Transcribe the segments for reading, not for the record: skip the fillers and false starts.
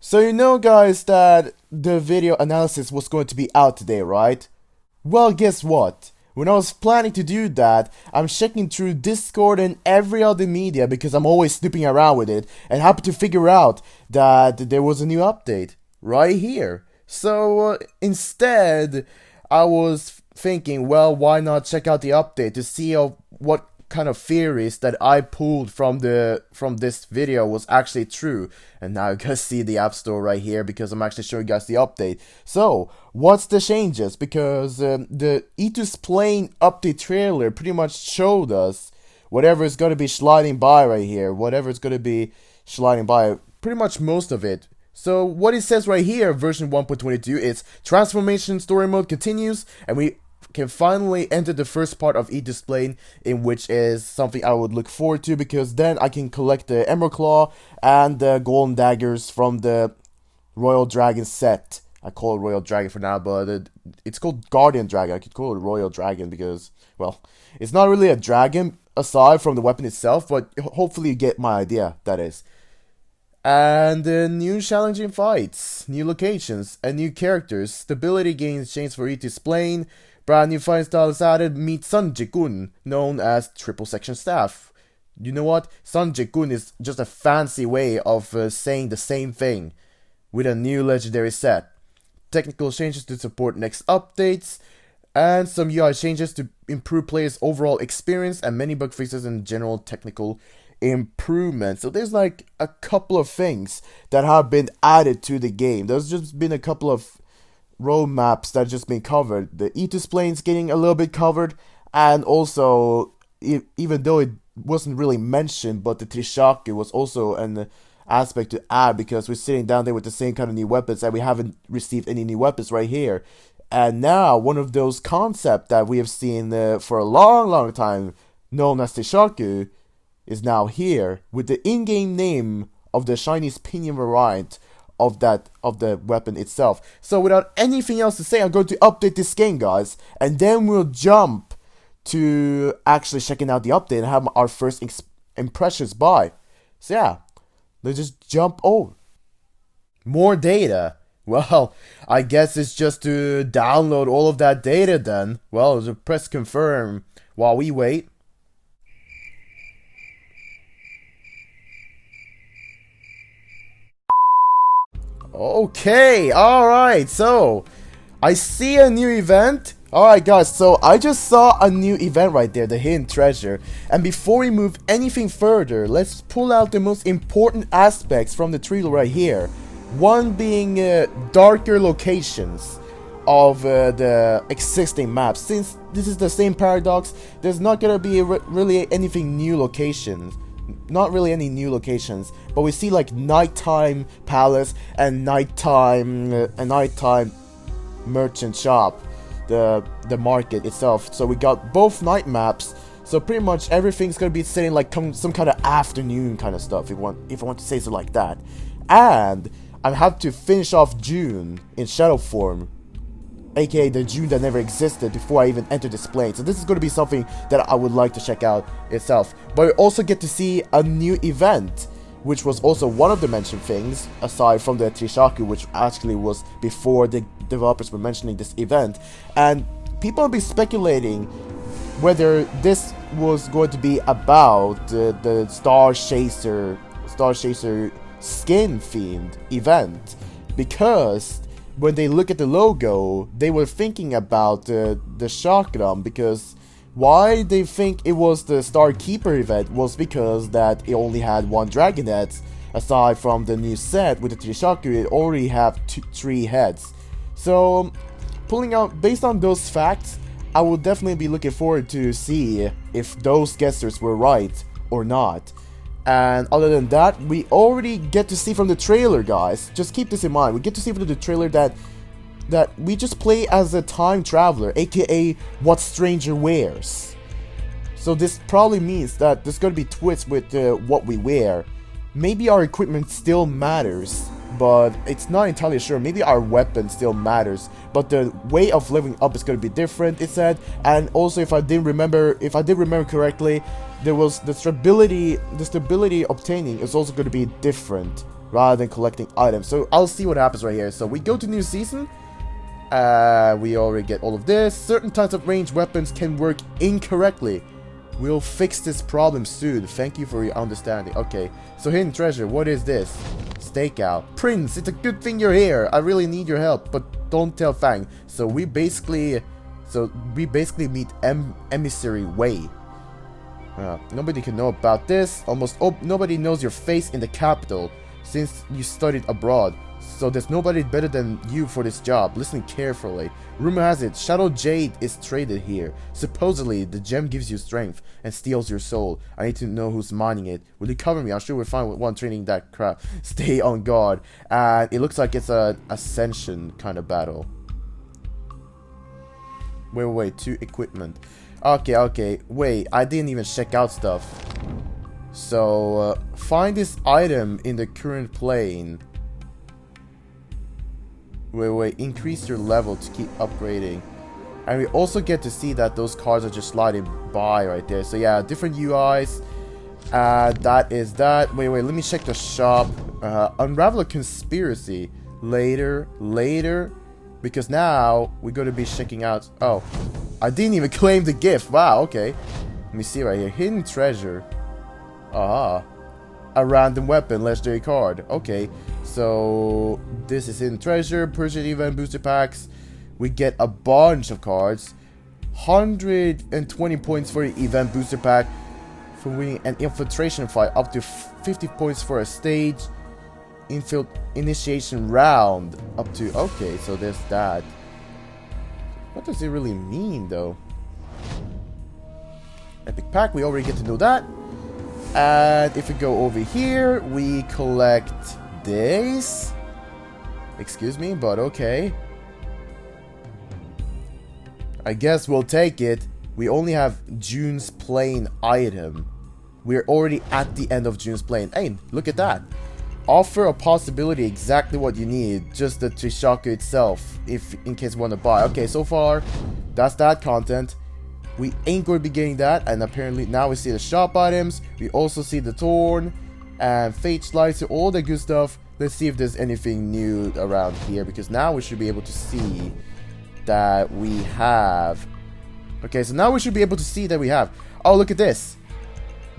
So you know guys that the video analysis was going to be out today, right? Well, guess what? When I was planning to do that, I'm checking through Discord and every other media because I'm always snooping around with it and happened to figure out that there was a new update right here. So instead, I was thinking, well, why not check out the update to see what kind of theories that I pulled from this video was actually true. And now you guys see the App Store right here because I'm actually showing you guys the update. So, what's the changes? Because the Etus Plane update trailer pretty much showed us whatever is going to be sliding by right here. Whatever is going to be sliding by, pretty much most of it. So what it says right here, version 1.22, is transformation story mode continues, and we can finally enter the first part of Etus Plane, in which is something I would look forward to because then I can collect the Emerald Claw and the Golden Daggers from the Royal Dragon set. I call it Royal Dragon for now, but it's called Guardian Dragon. I could call it Royal Dragon because, well, it's not really a dragon aside from the weapon itself, but hopefully you get my idea, that is. And new challenging fights, new locations, and new characters. Stability gains changed for Etus Plane. Brand new fighting style is added. Meet Sanjay-kun, known as Triple Section Staff. You know what? Sanjay-kun is just a fancy way of saying the same thing with a new legendary set. Technical changes to support next updates, and some UI changes to improve players' overall experience, and many bug fixes and general technical improvements. So there's like a couple of things that have been added to the game. There's just been a couple of roadmaps that just been covered. The Etus Plane's getting a little bit covered, and also even though it wasn't really mentioned, but the Trishaku was also an aspect to add because we're sitting down there with the same kind of new weapons and we haven't received any new weapons right here. And now one of those concepts that we have seen for a long time, known as Trishaku, is now here with the in-game name of the Chinese Pinyin variant of the weapon itself. So without anything else to say, I'm going to update this game, guys, and then we'll jump to actually checking out the update and have our first impressions by. So yeah, let's just jump. Oh, more data. Well, I guess it's just to download all of that data then. Well, just press confirm while we wait. Okay, alright, so I see a new event. Alright guys, so I just saw a new event right there, the Hidden Treasure. And before we move anything further, let's pull out the most important aspects from the trailer right here. One being darker locations of the existing maps. Since this is the same paradox, there's not gonna be really anything new locations. Not really any new locations, but we see like nighttime palace and nighttime merchant shop, the market itself. So we got both night maps. So pretty much everything's gonna be setting like some kind of afternoon kind of stuff, if I want to say so like that. And I have to finish off June in shadow form, aka the June that never existed before I even entered this plane. So this is going to be something that I would like to check out itself. But we also get to see a new event, which was also one of the mentioned things, aside from the Trishaku, which actually was before the developers were mentioning this event. And people have been speculating whether this was going to be about the Star Chaser skin themed event, because when they look at the logo, they were thinking about the chakram, because why they think it was the Star Keeper event was because that it only had one dragon head. Aside from the new set with the Trishaku, it already have three heads. So pulling out based on those facts, I will definitely be looking forward to see if those guesses were right or not. And other than that, we already get to see from the trailer, guys. Just keep this in mind. We get to see from the trailer that we just play as a time traveler, aka what Stranger wears. So this probably means that there's gonna be twists with what we wear. Maybe our equipment still matters, but it's not entirely sure. Maybe our weapon still matters, but the way of leveling up is gonna be different, it said. And also, if I did remember correctly, there was the stability obtaining is also going to be different rather than collecting items. So I'll see what happens right here. So we go to new season. We already get all of this. Certain types of ranged weapons can work incorrectly. We'll fix this problem soon. Thank you for your understanding. Okay, so hidden treasure. What is this? Stakeout. Prince, it's a good thing you're here. I really need your help, but don't tell Fang. So we basically meet Emissary Wei. Nobody can know about this. Almost nobody knows your face in the capital since you studied abroad. So there's nobody better than you for this job. Listen carefully. Rumor has it, Shadow Jade is traded here. Supposedly, the gem gives you strength and steals your soul. I need to know who's mining it. Will you cover me? I'm sure we'll find one trading that crap. Stay on guard. And it looks like it's an ascension kind of battle. Wait, to equipment. Okay, wait, I didn't even check out stuff. So, find this item in the current plane. Wait, increase your level to keep upgrading. And we also get to see that those cars are just sliding by right there. So yeah, different UIs. That is that. Wait, let me check the shop. Unravel a conspiracy. Later. Because now, we're going to be checking out... Oh, I didn't even claim the gift. Wow, okay. Let me see right here. Hidden treasure. Aha. A random weapon, legendary card. Okay, so this is hidden treasure, purchase event booster packs. We get a bunch of cards. 120 points for the event booster pack for winning an infiltration fight. Up to 50 points for a stage. Initiation round. Up to... Okay, so there's that. What does it really mean, though? Epic pack, we already get to know that. And if we go over here, we collect this. Excuse me, but okay. I guess we'll take it. We only have June's Plane item. We're already at the end of June's Plane. Hey, look at that. Offer a possibility, exactly what you need. Just the Trishaku itself, if in case you want to buy. Okay, so far, that's that content. We ain't going to be getting that, and apparently now we see the shop items. We also see the Torn and Fate Slicer, all the good stuff. Let's see if there's anything new around here, because now we should be able to see that we have... Okay, so now we should be able to see that we have... Oh, look at this.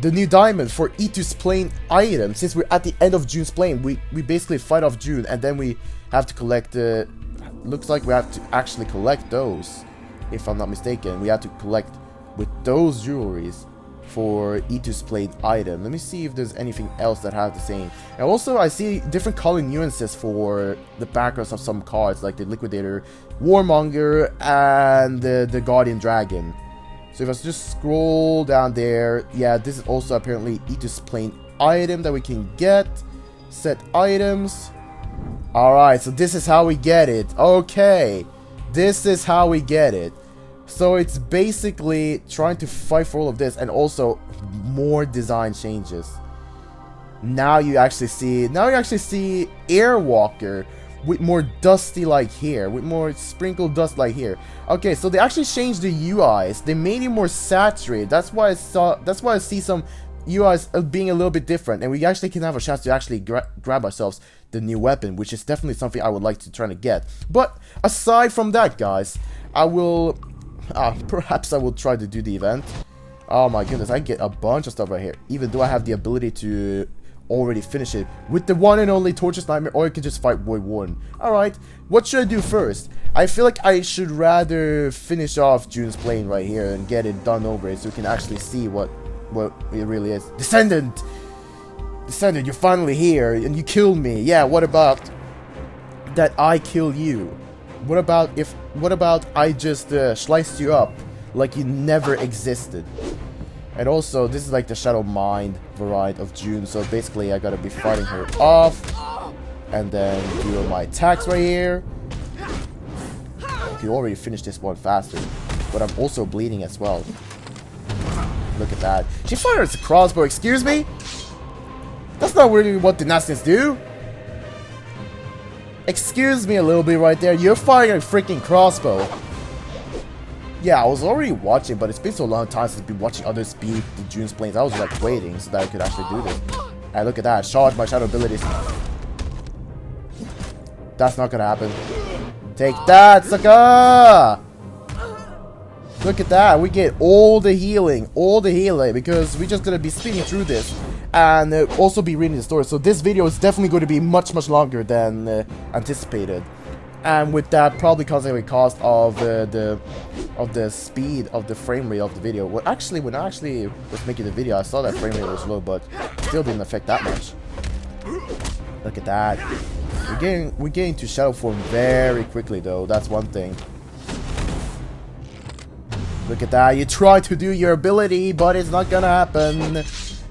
The new diamond for Itu's Plane item. Since we're at the end of June's Plane, we basically fight off June, and then we have to collect... looks like we have to actually collect those. If I'm not mistaken, we have to collect with those jewelries for Itu's Plane item. Let me see if there's anything else that has the same. And also, I see different color nuances for the backgrounds of some cards, like the Liquidator, Warmonger, and the Guardian Dragon. So if I just scroll down there, yeah, this is also apparently Itu's Plane item that we can get. Set items. Alright, so this is how we get it. Okay, this is how we get it. So it's basically trying to fight for all of this, and also more design changes. Now you actually see Airwalker with more dusty like hair, with more sprinkled dust like here. Okay, so they actually changed the UIs. They made it more saturated. That's why I see some UIs being a little bit different, and we actually can have a chance to actually grab ourselves the new weapon, which is definitely something I would like to try to get. But aside from that, guys, I will perhaps I will try to do the event. Oh my goodness, I get a bunch of stuff right here, even though I have the ability to already finish it with the one and only Tortuous Nightmare, or I could just fight Void Warden. Alright, what should I do first? I feel like I should rather finish off June's Plane right here and get it done over it, so we can actually see what it really is. Descendant, you're finally here, and you killed me. Yeah, what about that I kill you? What about I just sliced you up like you never existed? And also, this is like the Shadow Mind variety of June, so basically I gotta be fighting her off, and then do my attacks right here. You already finished this one faster, but I'm also bleeding as well. Look at that. She fires a crossbow, excuse me? That's not really what the Nastians do. Excuse me a little bit right there. You're firing a freaking crossbow. Yeah, I was already watching, but it's been so long time since I've been watching others beat the June's Planes. I was like waiting so that I could actually do this. And look at that. Charge my shadow abilities. That's not gonna happen. Take that, sucker! Look at that. We get all the healing. Because we're just gonna be speeding through this. And also be reading the story. So this video is definitely going to be much longer than anticipated. And with that, probably causing a cost of the speed of the frame rate of the video. Well, actually, when I actually was making the video, I saw that frame rate was low, but still didn't affect that much. Look at that. We're getting to Shadow form very quickly, though. That's one thing. Look at that. You try to do your ability, but it's not gonna happen.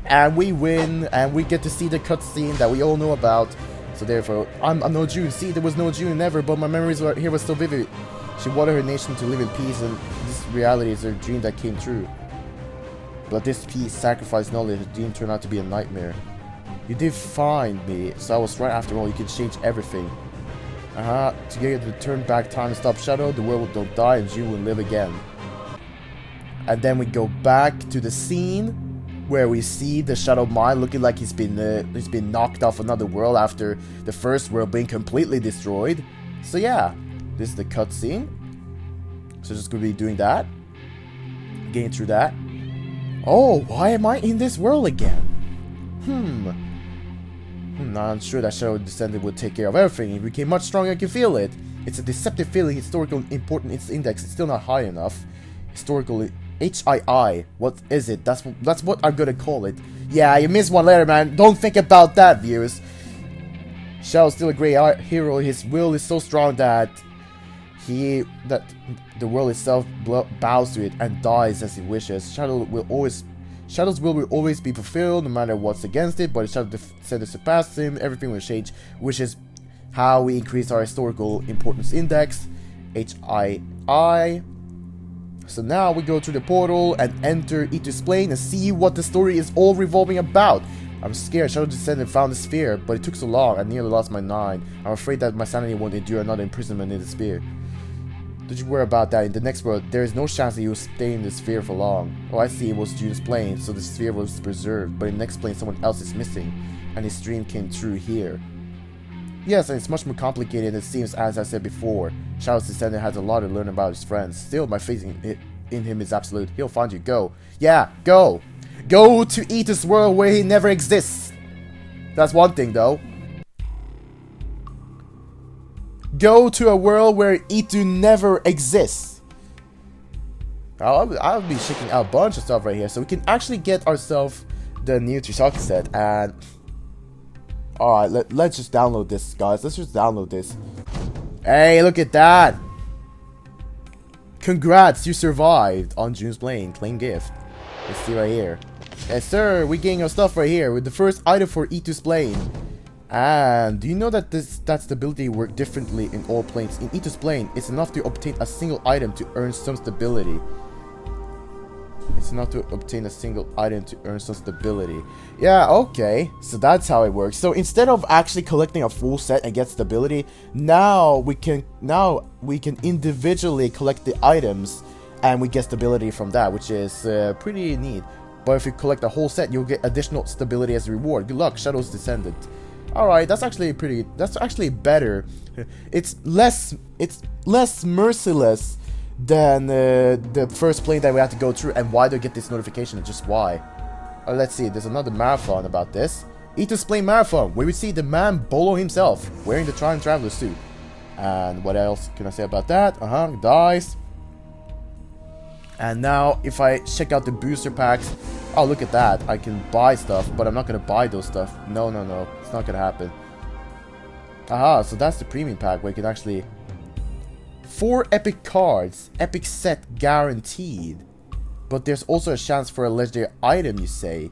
And we win, and we get to see the cutscene that we all know about. So therefore, I'm no Jew. See, there was no Jew never, but my memories here were still vivid. She wanted her nation to live in peace, and this reality is her dream that came true. But this peace sacrificed knowledge. The dream turned out to be a nightmare. You did find me, so I was right after all. You can change everything. Together to turn back time and stop Shadow, the world will die and June will live again. And then we go back to the scene where we see the Shadow Mind looking like he's been knocked off another world after the first world being completely destroyed. So yeah, this is the cutscene. So just gonna be doing that, getting through that. Oh, why am I in this world again? I'm sure that Shadow Descendant would take care of everything. It became much stronger. I can feel it. It's a deceptive feeling. Historical importance index is still not high enough. Historical HII. What is it? That's what I'm gonna call it. Yeah, you missed one letter, man. Don't think about that, viewers. Shadow's still a great hero. His will is so strong that the world itself bows to it and dies as he wishes. Shadow's will always be fulfilled, no matter what's against it, but Shadow Descendant surpassed him, everything will change, which is how we increase our historical importance index, HII. So now we go through the portal and enter Ito's plane and see what the story is all revolving about. I'm scared. Shadow Descendant found the sphere, but it took so long, I nearly lost my mind. I'm afraid that my sanity won't endure another imprisonment in the sphere. Don't you worry about that. In the next world, there is no chance that you will stay in the sphere for long. Oh, I see. It was June's plane, so the sphere was preserved. But in the next plane, someone else is missing, and his dream came true here. Yes, and it's much more complicated than it seems, as I said before. Shadow's Descendant has a lot to learn about his friends. Still, my faith in him is absolute. He'll find you. Go. Yeah, go. Go to Ito's world where he never exists. That's one thing, though. Go to a world where Ito never exists. I'll be checking out a bunch of stuff right here, so we can actually get ourselves the new Chisaki set. And alright, let's just download this, guys. Let's just download this. Hey, look at that! Congrats, you survived on June's plane. Claim gift. Let's see right here. Yes, sir. We're getting our stuff right here with the first item for Ito's plane. And do you know that that stability works differently in all planes? In Ito's plane, it's enough to obtain a single item to earn some stability. It's enough to obtain a single item to earn some stability. Yeah, okay. So that's how it works. So instead of actually collecting a full set and get stability, now we can individually collect the items and we get stability from that, which is pretty neat. But if you collect a whole set, you'll get additional stability as a reward. Good luck, Shadow's Descendant. Alright, that's actually better. It's less merciless than the first plane that we had to go through. And why do I get this notification? Just why? Let's see, there's another marathon about this. Ito's plane marathon, where we see the man Bolo himself wearing the Time Traveler suit. And what else can I say about that? Dice. And now, if I check out the booster packs, oh, look at that. I can buy stuff, but I'm not going to buy those stuff. No. It's not going to happen. So that's the premium pack where you can actually... 4 epic cards. Epic set guaranteed. But there's also a chance for a legendary item, you say.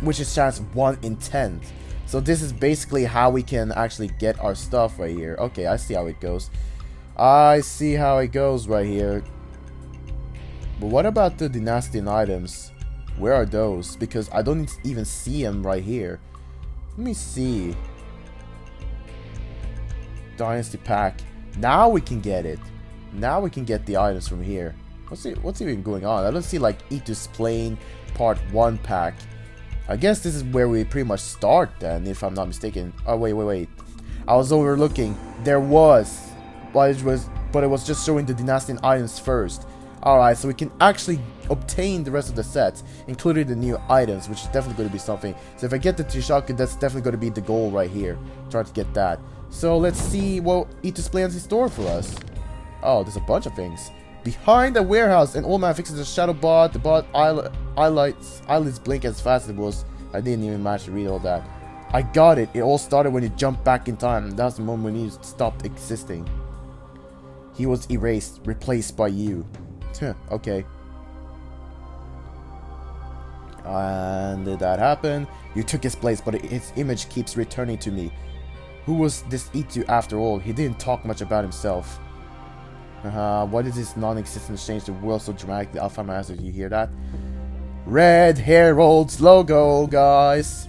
Which is chance 1 in 10. So this is basically how we can actually get our stuff right here. Okay, I see how it goes. I see how it goes right here. But what about the Dynastian items? Where are those? Because I don't even see them right here. Let me see. Dynasty pack. Now we can get it. Now we can get the items from here. What's even going on? I don't see like Ito's plane part 1 pack. I guess this is where we pretty much start then, if I'm not mistaken. Oh, wait. I was overlooking. There was. But it was just showing the Dynastian items first. Alright, so we can actually obtain the rest of the sets, including the new items, which is definitely going to be something. So if I get the Trishaku, that's definitely going to be the goal right here. Try to get that. So let's see what Etus plans in store for us. Oh, there's a bunch of things. Behind the warehouse, an old man fixes the shadow bot. The bot eyelids blink as fast as it was. I didn't even manage to read all that. I got it. It all started when you jumped back in time. That's the moment when you stopped existing. He was erased, replaced by you. Okay. And did that happen? You took his place, but his image keeps returning to me. Who was this Itu after all? He didn't talk much about himself. Why did this non-existence change the world so dramatically? Alpha Master, did you hear that? Red Herald's logo, guys.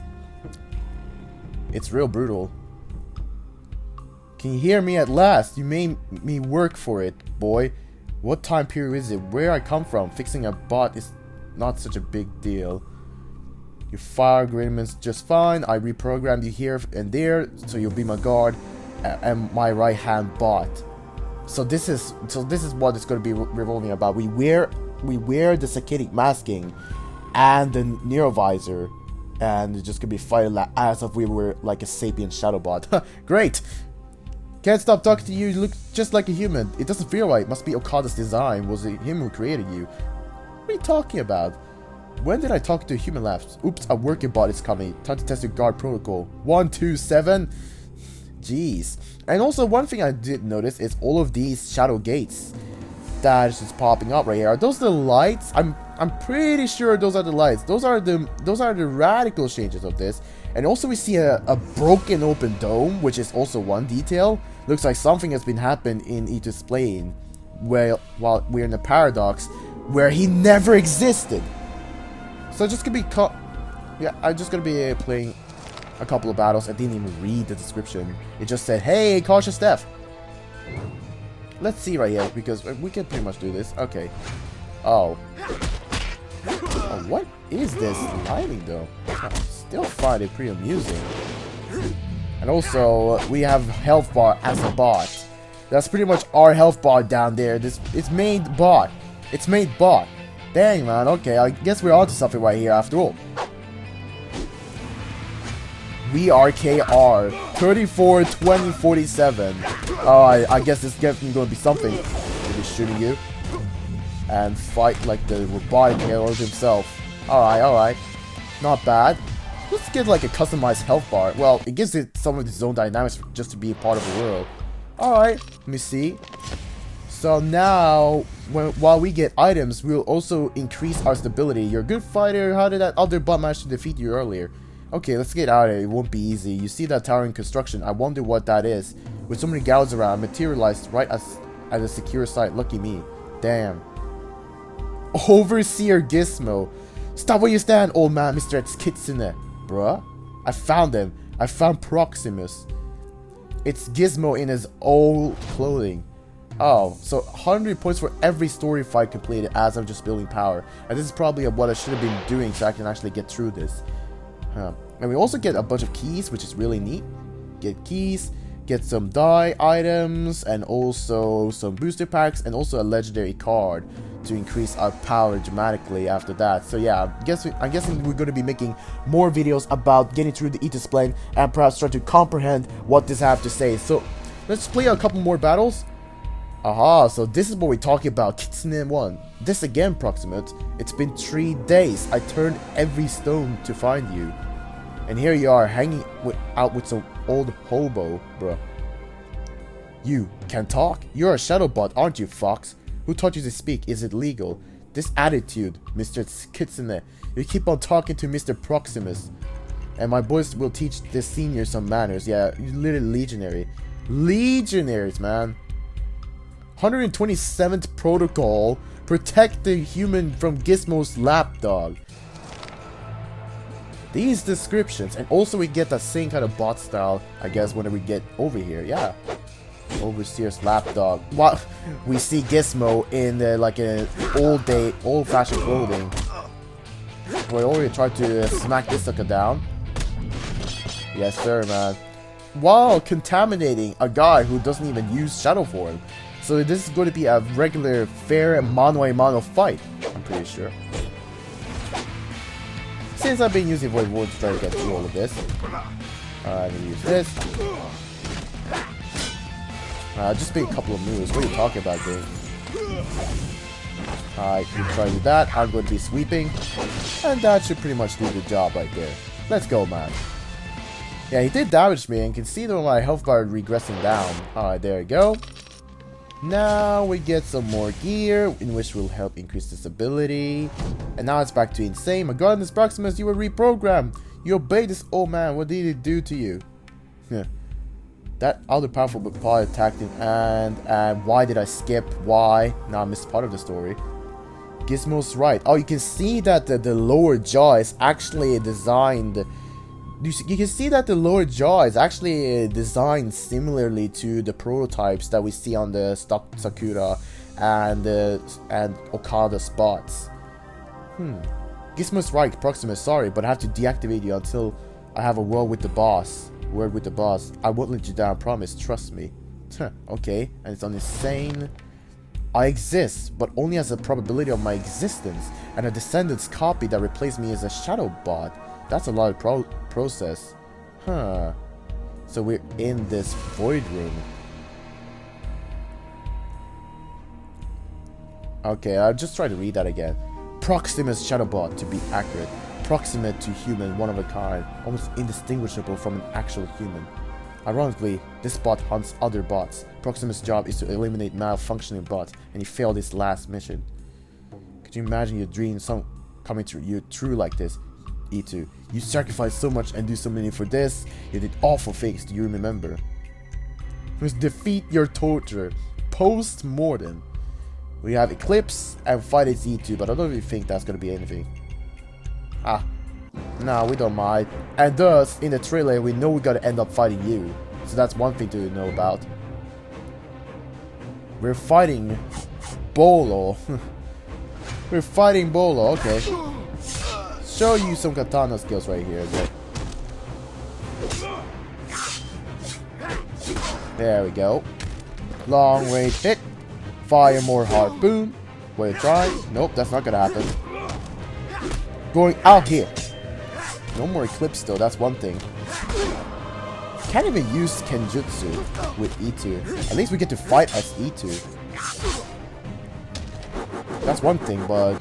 It's real brutal. Can you hear me at last? You made me work for it, boy. What time period is it? Where I come from? Fixing a bot is not such a big deal. You fire agreements just fine. I reprogrammed you here and there, so you'll be my guard and my right hand bot. So this is what it's going to be revolving about. We wear the Sakidic masking and the Neurovisor, and it's just gonna be fighting as if we were like a sapient shadow bot. Great. Can't stop talking to you. You look just like a human. It doesn't feel right. It must be Okada's design. Was it him who created you? What are you talking about? When did I talk to a human last? Oops, a working bot is coming. Time to test your guard protocol. 1, 2, 7. Jeez. And also one thing I did notice is all of these shadow gates that is just popping up right here. Are those the lights? I'm pretty sure those are the lights. Those are the radical changes of this. And also we see a broken open dome, which is also one detail. Looks like something has been happened in Ito's plane, while we're in a paradox where he never existed. So just gonna be I'm just gonna be playing a couple of battles. I didn't even read the description. It just said, "Hey, cautious death." Let's see right here, because we can pretty much do this. Okay. Oh, what is this lighting though? I still find it pretty amusing. And also, we have health bar as a bot. That's pretty much our health bar down there. It's made bot. It's made bot. Dang, man. Okay, I guess we're onto something right here after all. We are KR 34 20 47. Oh, I guess this is definitely going to be something. He'll be shooting you and fight like the robotic hero himself. Alright. Not bad. Let's get like a customized health bar. Well, it gives it some of its own dynamics just to be a part of the world. Alright, let me see. So now, while we get items, we'll also increase our stability. You're a good fighter. How did that other bot manage to defeat you earlier? Okay, let's get out of here. It won't be easy. You see that tower in construction? I wonder what that is. With so many gals around, materialized right at a secure site. Lucky me. Damn. Overseer Gizmo. Stop where you stand, old man, Mr. Kitsune. Bruh. I found him. I found Proximus. It's Gizmo in his old clothing. Oh, so 100 points for every story fight completed as I'm just building power. And this is probably what I should have been doing so I can actually get through this. And we also get a bunch of keys, which is really neat. Get keys, get some die items, and also some booster packs, and also a legendary card to increase our power dramatically after that. So yeah, I'm guessing we're going to be making more videos about getting through the Ito's plane and perhaps try to comprehend what this have to say. So let's play a couple more battles. Aha, so this is what we're talking about. Kitsune 1. This again, Proximate. It's been 3 days. I turned every stone to find you. And here you are, hanging out with some old hobo, bruh. You can talk? You're a shadow bot, aren't you, Fox? Who taught you to speak? Is it legal? This attitude, Mr. Kitsune. You keep on talking to Mr. Proximus. And my boys will teach the senior some manners. Yeah, you're literally legionary. Legionaries, man. 127th protocol. Protect the human from Gizmo's lapdog. These descriptions, and also we get that same kind of bot style, I guess, when we get over here. Yeah, Overseer's lapdog. What we see Gizmo in like an old-fashioned clothing. We already tried to smack this sucker down. Yes, sir, man. while contaminating a guy who doesn't even use shadow form. So this is going to be a regular, fair mano-a-mano fight, I'm pretty sure. Since I've been using Void Ward to try to get through all of this. I'm gonna use this. Just be a couple of moves. What are you talking about, dude? Alright, you try to do that. I'm going to be sweeping. And that should pretty much do the job right there. Let's go, man. Yeah, he did damage me, and you can see that my health bar regressing down. Alright, there we go. Now we get some more gear, in which will help increase this ability. And now it's back to insane. My god, this Proximus, you were reprogrammed. You obeyed this old man. What did it do to you? That other powerful part attacked him. And why did I skip? Why? Now I missed part of the story. Gizmo's right. Oh, you can see that the lower jaw is actually designed. You can see that the lower jaw is actually designed similarly to the prototypes that we see on the Sakura and Okada spots. Gizmo's right, Proximus, sorry, but I have to deactivate you until I have a word with the boss. I won't let you down, promise, trust me. Okay, and it's on insane. I exist, but only as a probability of my existence, and a descendant's copy that replaced me as a shadow bot. That's a lot of process. So we're in this void room. Okay, I'll just try to read that again. Proximus Shadowbot, to be accurate. Proximate to human, one of a kind, almost indistinguishable from an actual human. Ironically, this bot hunts other bots. Proximus' job is to eliminate malfunctioning bots, and he failed his last mission. Could you imagine your dreams coming true like this? E2, you sacrificed so much and do so many for this. You did awful things, do you remember? Must defeat your torture. Post-mortem. We have Eclipse and fight its E2, but I don't really think that's gonna be anything. No, we don't mind. And thus, in the trailer, we know we gotta end up fighting you. So that's one thing to know about. We're fighting Bolo. We're fighting Bolo, okay. Show you some katana skills right here. There we go. Long range hit. Fire more harpoon. Wait, try. Nope, that's not gonna happen. Going out here. No more Eclipse though, that's one thing. Can't even use Kenjutsu with E2. At least we get to fight as E2. That's one thing, but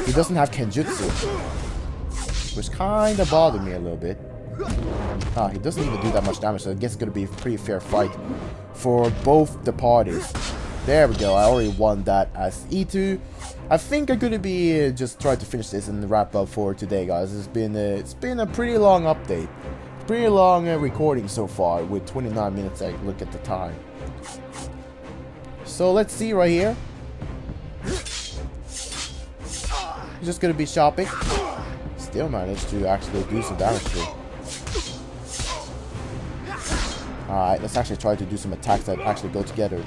he doesn't have Kenjutsu, which kinda bothered me a little bit. He doesn't even do that much damage, so I guess it's gonna be a pretty fair fight for both the parties. There we go, I already won that as E2. I think I'm gonna be just trying to finish this and wrap up for today, guys. It's been a pretty long update, pretty long recording so far with 29 minutes. I look at the time. So let's see right here. Just gonna be shopping. Still managed to actually do some damage to it. Alright, let's actually try to do some attacks that actually go together.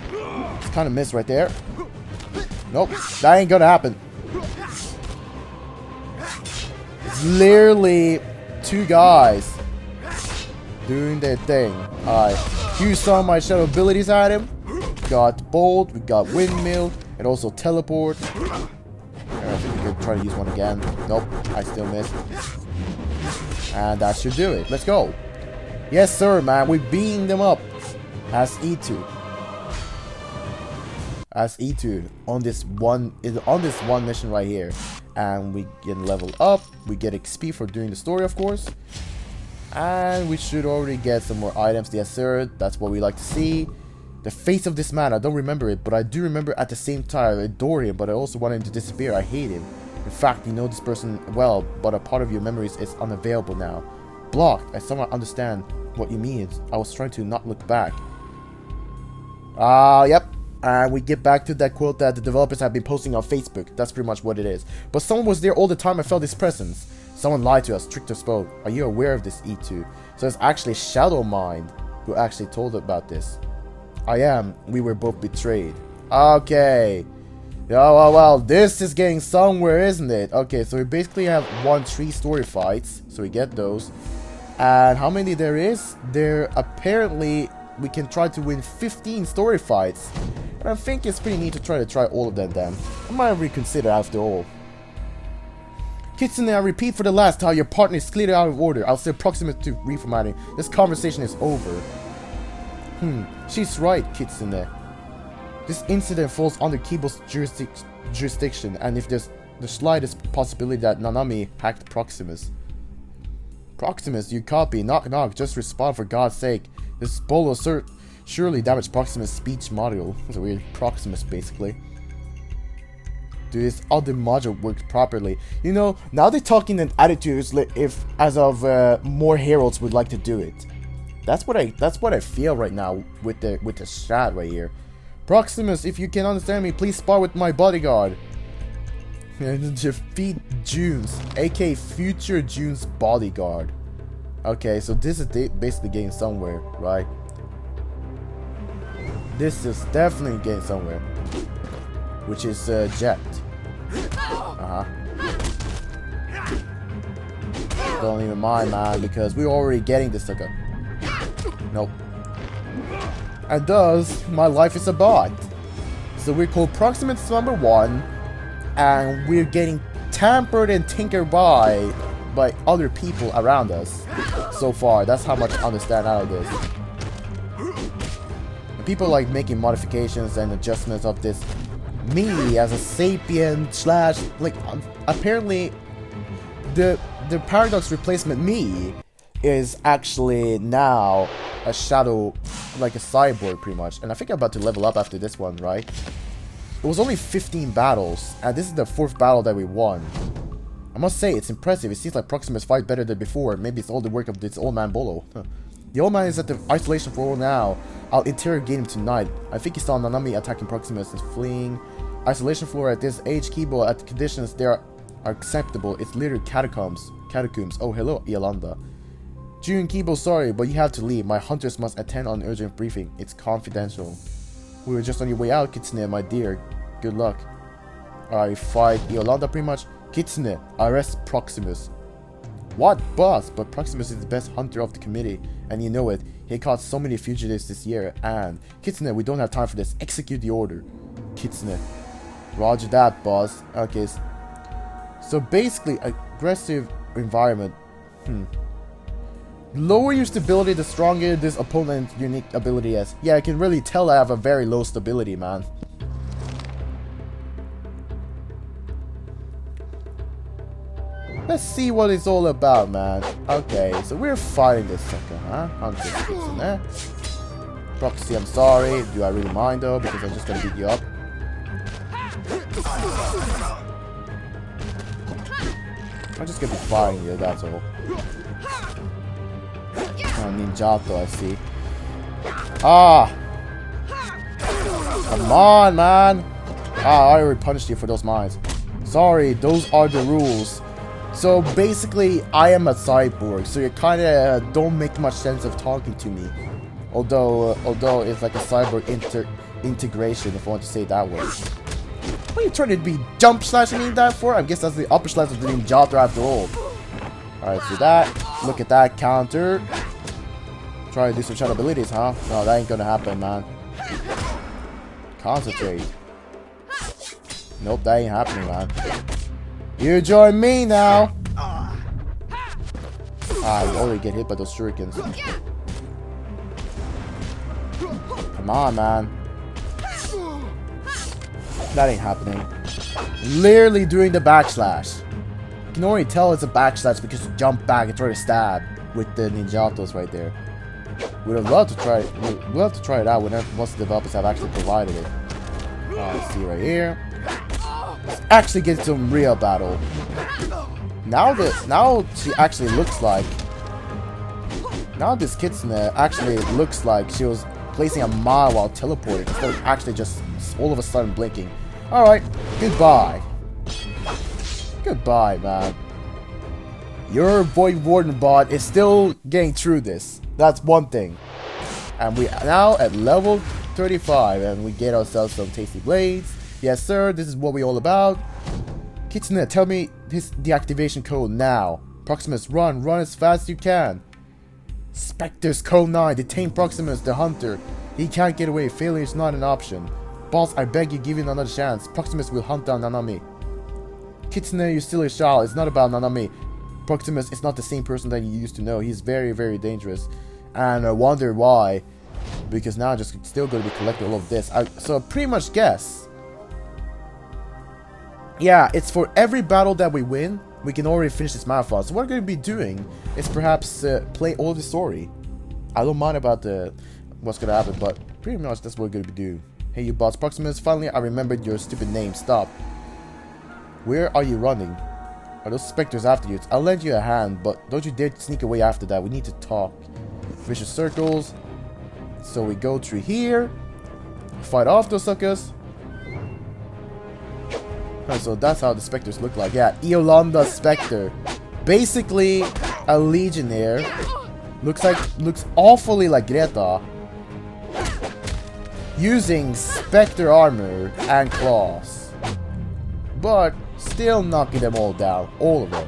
It's kind of missed right there. Nope, that ain't gonna happen. It's literally two guys doing their thing. Alright, use some of my shadow abilities at him. Got Bolt, we got Windmill, and also Teleport. I think we could try to use one again. Nope, I still missed. And that should do it. Let's go. Yes, sir, man. We're beating them up as E2. As E2 on this one mission right here, and we get leveled up. We get XP for doing the story, of course, and we should already get some more items. Yes, sir. That's what we like to see. The face of this man, I don't remember it, but I do remember at the same time I adore him, but I also want him to disappear. I hate him. In fact, you know this person well, but a part of your memories is unavailable now. Blocked. I somewhat understand what you mean. I was trying to not look back. Yep. And we get back to that quote that the developers have been posting on Facebook. That's pretty much what it is. But someone was there all the time. I felt his presence. Someone lied to us, tricked us both. Are you aware of this, E2? So it's actually Shadow Mind who actually told about this. I am. We were both betrayed. Okay. Yeah, well, this is getting somewhere, isn't it? Okay, so we basically have won 3 story fights. So we get those. And how many there is? There apparently we can try to win 15 story fights. And I think it's pretty neat to try all of them then. I might reconsider after all. Kitsune, I repeat for the last time, your partner is clearly out of order. I'll say approximate to reformatting. This conversation is over. She's right, Kitsune. This incident falls under Kibo's jurisdiction, and if there's the slightest possibility that Nanami hacked Proximus. Proximus, you copy. Knock knock, just respond for God's sake. This bolo surely damaged Proximus' speech module. It's a weird Proximus, basically. Dude, this other module worked properly. You know, now they're talking in attitudes if as of more heralds would like to do it. That's what I feel right now with the chat right here. Proximus, if you can understand me, please spar with my bodyguard. Defeat Junes, aka future June's bodyguard. Okay, so this is basically getting somewhere, right? This is definitely getting somewhere. Which is Jet. Don't even mind, man, because we're already getting this sucker. Nope. And thus, my life is a bot. So we're called Proximus number 1, and we're getting tampered and tinkered by other people around us. So far, that's how much I understand out of this. And people like making modifications and adjustments of this. Me as a sapien slash like apparently the paradox replacement me is actually now a shadow, like a cyborg pretty much. And I think I'm about to level up after this one, right? It was only 15 battles, and this is the 4th battle that we won. I must say, it's impressive. It seems like Proximus fight better than before. Maybe it's all the work of this old man Bolo. The old man is at the isolation floor now. I'll interrogate him tonight. I think he saw Nanami attacking Proximus and fleeing. Isolation floor at this age, Kibo, at the conditions there are acceptable. It's literally catacombs. Oh, hello, Yolanda. June, Kibo, sorry, but you have to leave. My hunters must attend on urgent briefing. It's confidential. We were just on your way out, Kitsune, my dear. Good luck. I fight Yolanda pretty much. Kitsune, arrest Proximus. What, boss? But Proximus is the best hunter of the committee, and you know it. He caught so many fugitives this year, and... Kitsune, we don't have time for this. Execute the order. Kitsune. Roger that, boss. Okay, so basically, aggressive environment. Lower your stability, the stronger this opponent's unique ability is. Yeah, I can really tell I have a very low stability, man. Let's see what it's all about, man. Okay, so we're fighting this sucker, huh? Hunter gets in there. Proxy, I'm sorry. Do I really mind, though? Because I'm just gonna beat you up. I'm just gonna be fighting you, that's all. Oh, Ninjato, I see. Ah! Come on, man! Ah, I already punished you for those mines. Sorry, those are the rules. So basically, I am a cyborg, so you kinda don't make much sense of talking to me. Although it's like a cyborg integration, if I want to say it that way. What are you trying to be jump slashing me that for? I guess that's the upper slash of the Ninjato after all. Alright, so that. Look at that counter. Try to do some shot abilities, huh? No, that ain't gonna happen, man. Concentrate. Nope, that ain't happening, man. You join me now! Ah, you already get hit by those shurikens. Come on, man. That ain't happening. Literally doing the backslash. You can already tell it's a backslash because you jump back and try to stab with the Ninjatos right there. We'd have loved to try it. We'll have to try it out once the developers have actually provided it. Let's see right here. Let's actually get some real battle. Now she actually looks like. Now this Kitsune actually looks like she was placing a mile while teleporting instead of actually just all of a sudden blinking. Alright, goodbye. Goodbye, man. Your Void Warden bot is still getting through this. That's one thing. And we are now at level 35 and we get ourselves some tasty blades. Yes, sir, this is what we all about. Kitsune, tell me his deactivation code now. Proximus, run as fast as you can. Spectres Code 9, detain Proximus, the hunter. He can't get away, failure is not an option. Boss, I beg you, give him another chance. Proximus will hunt down Nanami. Kitsune, you still a child, it's not about Nanami. Proximus is not the same person that you used to know, he's very, very dangerous. And I wonder why. Because now I'm just still going to be collecting all of this. So pretty much guess. Yeah, it's for every battle that we win, we can already finish this marathon. So what we're going to be doing is perhaps play all the story. I don't mind about what's going to happen, but pretty much that's what we're going to be doing. Hey you boss Proximus, finally I remembered your stupid name, stop. Where are you running? Are those specters after you? I'll lend you a hand, but don't you dare sneak away after that, we need to talk. Vicious circles. So we go through here, fight off those suckers. So that's how the specters look like. Yeah, Iolanda Spectre. Basically a legionnaire. Looks awfully like Greta. Using spectre armor and claws. But still knocking them all down. All of them.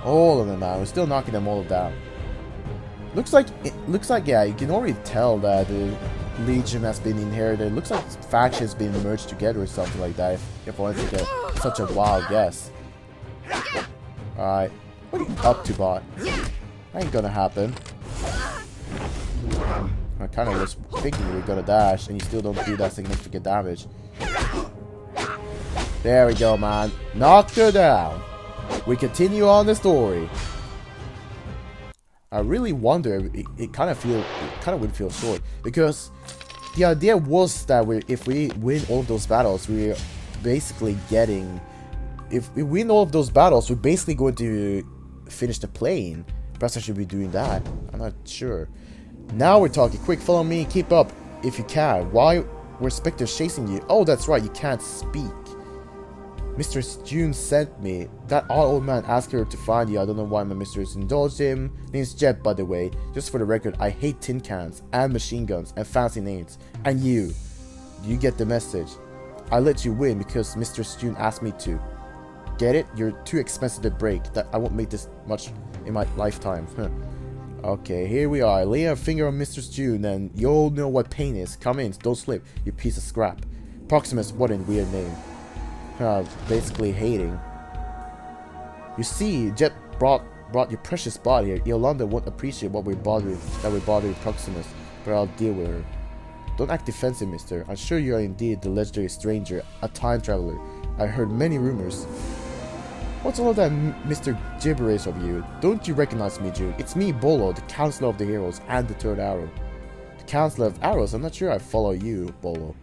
All of them, man. We're still knocking them all down. Looks like yeah, you can already tell that the Legion has been inherited. It looks like factions been merged together or something like that, if I want to take such a wild guess. Alright. What are you up to, bot? Ain't gonna happen. I kinda was thinking you were gonna dash and you still don't do that significant damage. There we go, man. Knocked her down. We continue on the story. I really wonder, it kind of would feel short, because the idea was that if we win all of those battles, we're basically getting, if we win all of those battles, we're basically going to finish the plane. Perhaps I should be doing that, I'm not sure. Now we're talking, quick follow me, keep up if you can. Why were specters chasing you? Oh that's right, you can't speak. Mr. June sent me. That old man asked her to find you. I don't know why my mistress indulged him. Name's Jet, by the way. Just for the record, I hate tin cans and machine guns and fancy names. And you. Do you get the message? I let you win because Mr. June asked me to. Get it? You're too expensive to break. That I won't make this much in my lifetime. Okay, here we are. Lay a finger on Mr. June and you'll know what pain is. Come in, don't slip, you piece of scrap. Proximus, what a weird name. Basically hating. You see, Jet brought your precious body here. Yolanda won't appreciate what we're bothering Proximus, but I'll deal with her. Don't act defensive, mister. I'm sure you are indeed the legendary stranger, a time traveler. I heard many rumors. What's all of that Mr. Gibberish of you? Don't you recognize me, June? It's me, Bolo, the Counselor of the Heroes and the Third Arrow. The Counselor of Arrows? I'm not sure I follow you, Bolo.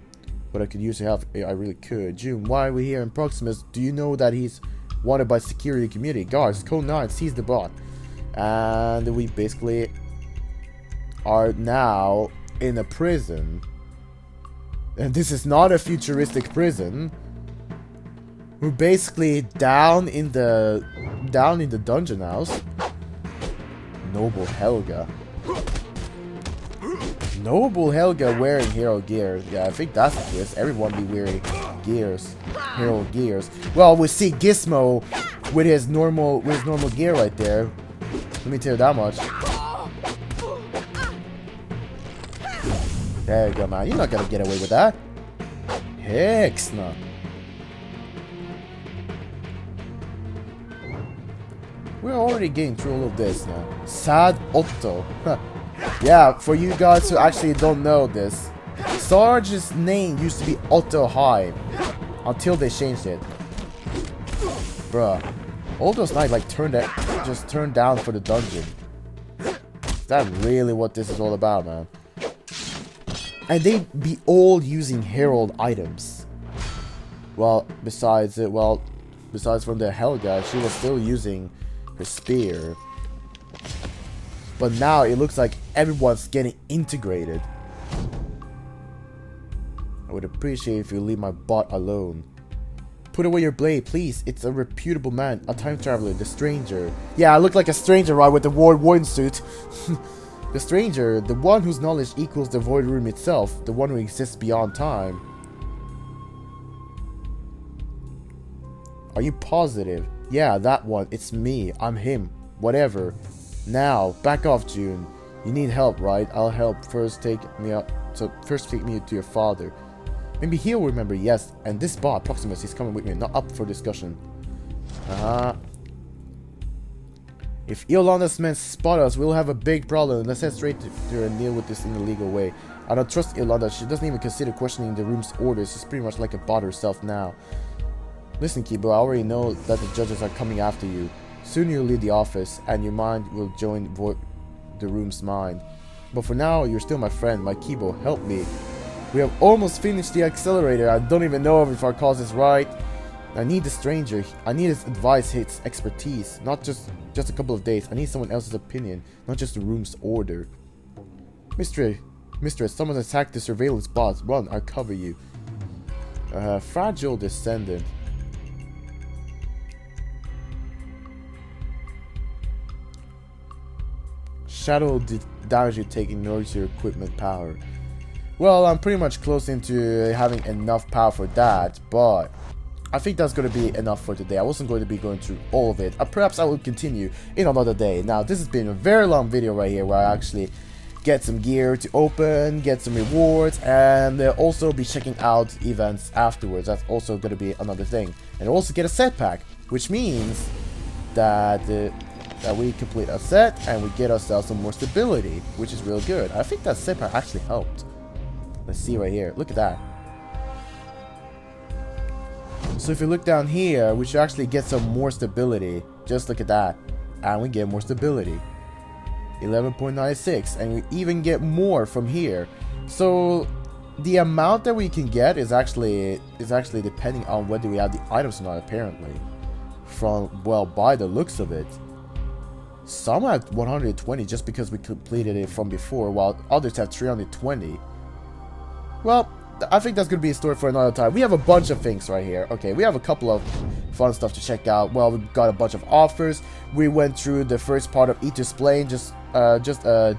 But I could use your help. I really could. June, why are we here in Proximus? Do you know that he's wanted by security community? Guards, Code 9, seize the bot. And we basically are now in a prison. And this is not a futuristic prison. We're basically down in the dungeon house. Noble Helga. Noble Helga wearing hero gear. Yeah, I think that's the case. Everyone be wearing gears. Hero gears. Well, we see Gizmo with his normal gear right there. Let me tell you that much. There you go, man. You're not gonna get away with that. Heck no. We're already getting through all of this now. Sad Otto. Yeah, for you guys who actually don't know this, Sarge's name used to be Otto Hive until they changed it. Bruh, all those knights like just turned down for the dungeon. Is that really what this is all about, man? And they be all using herald items. Well, besides from the Helga, she was still using her spear. But now it looks like everyone's getting integrated. I would appreciate if you leave my bot alone. Put away your blade, please. It's a reputable man, a time traveler, the stranger. Yeah, I look like a stranger, right, with the warden suit. The stranger, the one whose knowledge equals the void room itself, the one who exists beyond time. Are you positive? Yeah, that one. It's me. I'm him. Whatever. Now, back off, June. You need help, right? I'll help. First take me to your father. Maybe he'll remember, yes. And this bot, Proximus, is coming with me, not up for discussion. If Yolanda's men spot us, we'll have a big problem. Let's head straight to her and deal with this in a legal way. I don't trust Yolanda. She doesn't even consider questioning the room's orders. She's pretty much like a bot herself now. Listen, Kibo, I already know that the judges are coming after you. Soon you'll leave the office, and your mind will join the room's mind. But for now, you're still my friend. My Kibo, help me. We have almost finished the accelerator. I don't even know if our cause is right. I need the stranger. I need his advice, his expertise. Not just a couple of days. I need someone else's opinion, not just the room's order. Mistress, someone attacked the surveillance bots. Run, I'll cover you. Fragile descendant. Shadow damage you take ignores your equipment power. Well, I'm pretty much close into having enough power for that, but I think that's going to be enough for today. I wasn't going to be going through all of it. Perhaps I will continue in another day. Now, this has been a very long video right here where I actually get some gear to open, get some rewards, and also be checking out events afterwards. That's also going to be another thing. And also get a set pack, which means that that we complete a set and we get ourselves some more stability, which is real good. I think that set pack actually helped. Let's see right here. Look at that. So if you look down here, we should actually get some more stability. Just look at that. And we get more stability. 11.96. And we even get more from here. So the amount that we can get is actually depending on whether we have the items or not, apparently. From, well, by the looks of it. Some have 120 just because we completed it from before, while others have 320. Well, I think that's going to be a story for another time. We have a bunch of things right here. Okay, we have a couple of fun stuff to check out. Well, we got a bunch of offers. We went through the first part of E2Splain, just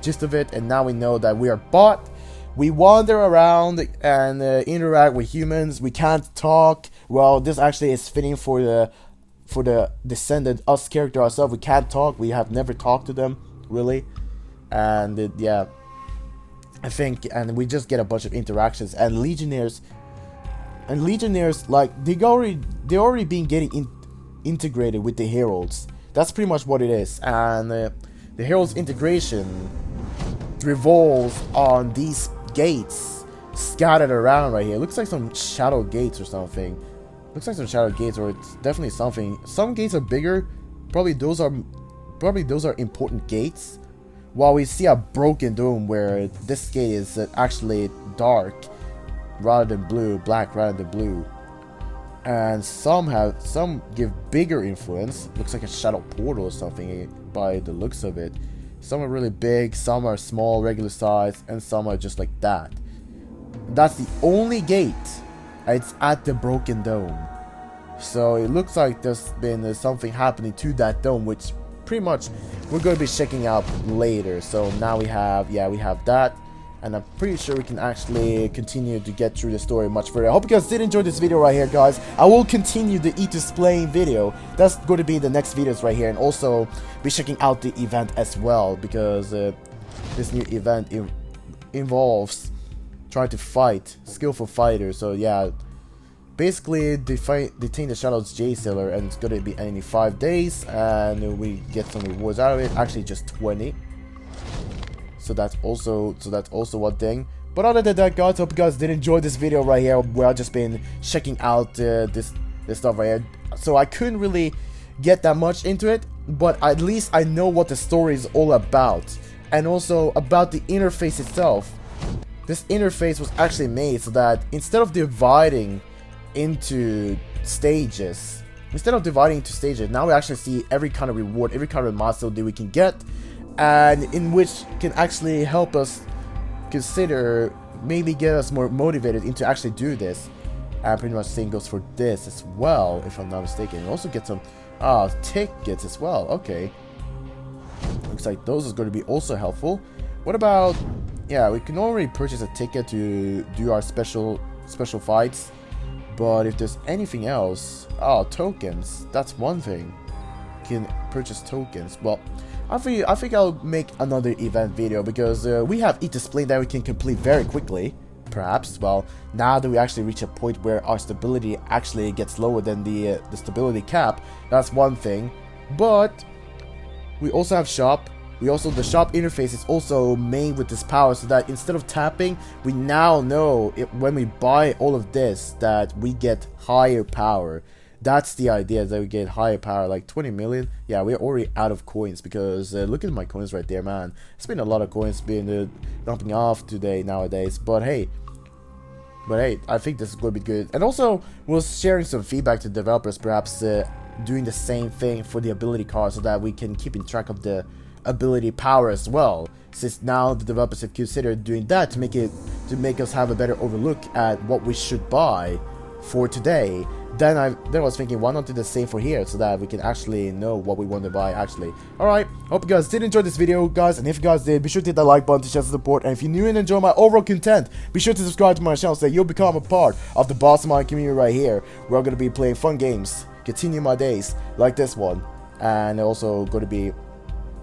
gist of it, and now we know that we are bot. We wander around and interact with humans. We can't talk. Well, this actually is fitting for the descendant, us character ourselves. We can't talk. We have never talked to them, really. And yeah, I think, and we just get a bunch of interactions. And Legionnaires, like they already been getting integrated with the Heralds. That's pretty much what it is. And the Heralds integration revolves on these gates scattered around right here. It looks like some shadow gates or something. Looks like some shadow gates, or it's definitely something. Some gates are bigger. Probably those are important gates. While we see a broken dome where this gate is actually dark rather than blue, black rather than blue. And some give bigger influence. Looks like a shadow portal or something by the looks of it. Some are really big, some are small, regular size, and some are just like that. That's the only gate. It's at the broken dome. So it looks like there's been something happening to that dome, which pretty much we're going to be checking out later. So now we have that, and I'm pretty sure we can actually continue to get through the story much further. I hope you guys did enjoy this video right here, guys. I will continue the E2Splain video. That's going to be the next videos right here, and also be checking out the event as well, because this new event involves trying to fight skillful fighters. So yeah, basically detain the Shadows J-Seller, and it's going to be ending 5 days, and we get some rewards out of it. Actually just 20. So that's also one thing. But other than that, guys, hope you guys did enjoy this video right here where I've just been checking out this stuff right here. So I couldn't really get that much into it, but at least I know what the story is all about, and also about the interface itself. This interface was actually made so that instead of dividing into stages, now we actually see every kind of reward, every kind of milestone that we can get, and in which can actually help us consider, maybe get us more motivated into actually do this. And pretty much same goes for this as well, if I'm not mistaken. And also get some tickets as well. Okay, looks like those is going to be also helpful. What about, yeah, we can already purchase a ticket to do our special fights. But if there's anything else, tokens, that's one thing. You can purchase tokens. Well, I think I'll make another event video because we have Eat to Spleen that we can complete very quickly. Perhaps, well, now that we actually reach a point where our stability actually gets lower than the stability cap, that's one thing. But we also have shop. The shop interface is also made with this power so that instead of tapping, we now know when we buy all of this that we get higher power. That's the idea, that we get higher power, like 20 million. Yeah, we're already out of coins because look at my coins right there, man. It's been a lot of coins being dumping off nowadays. But hey, I think this is going to be good. And also, we're sharing some feedback to developers, perhaps doing the same thing for the ability card so that we can keep in track of the ability power as well, since now the developers have considered doing that to make us have a better overlook at what we should buy for today. Then I was thinking, why not do the same for here so that we can actually know what we want to buy actually. Alright, hope you guys did enjoy this video, guys, and if you guys did, be sure to hit that like button to show support, and if you're new and enjoy my overall content, be sure to subscribe to my channel so that you'll become a part of the Bossmon community right here. We're going to be playing fun games, continue my days like this one, and also going to be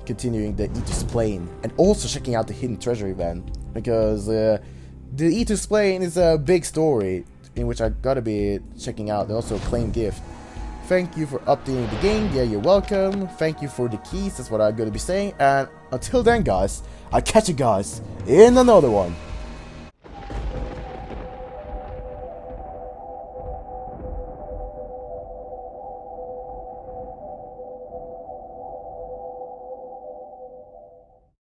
continuing the Eat to Spleen, and also checking out the hidden treasure event, because the Eat to Spleen is a big story in which I gotta be checking out. And also claim gift. Thank you for updating the game. Yeah, you're welcome. Thank you for the keys. That's what I'm gonna be saying. And until then, guys, I'll catch you guys in another one.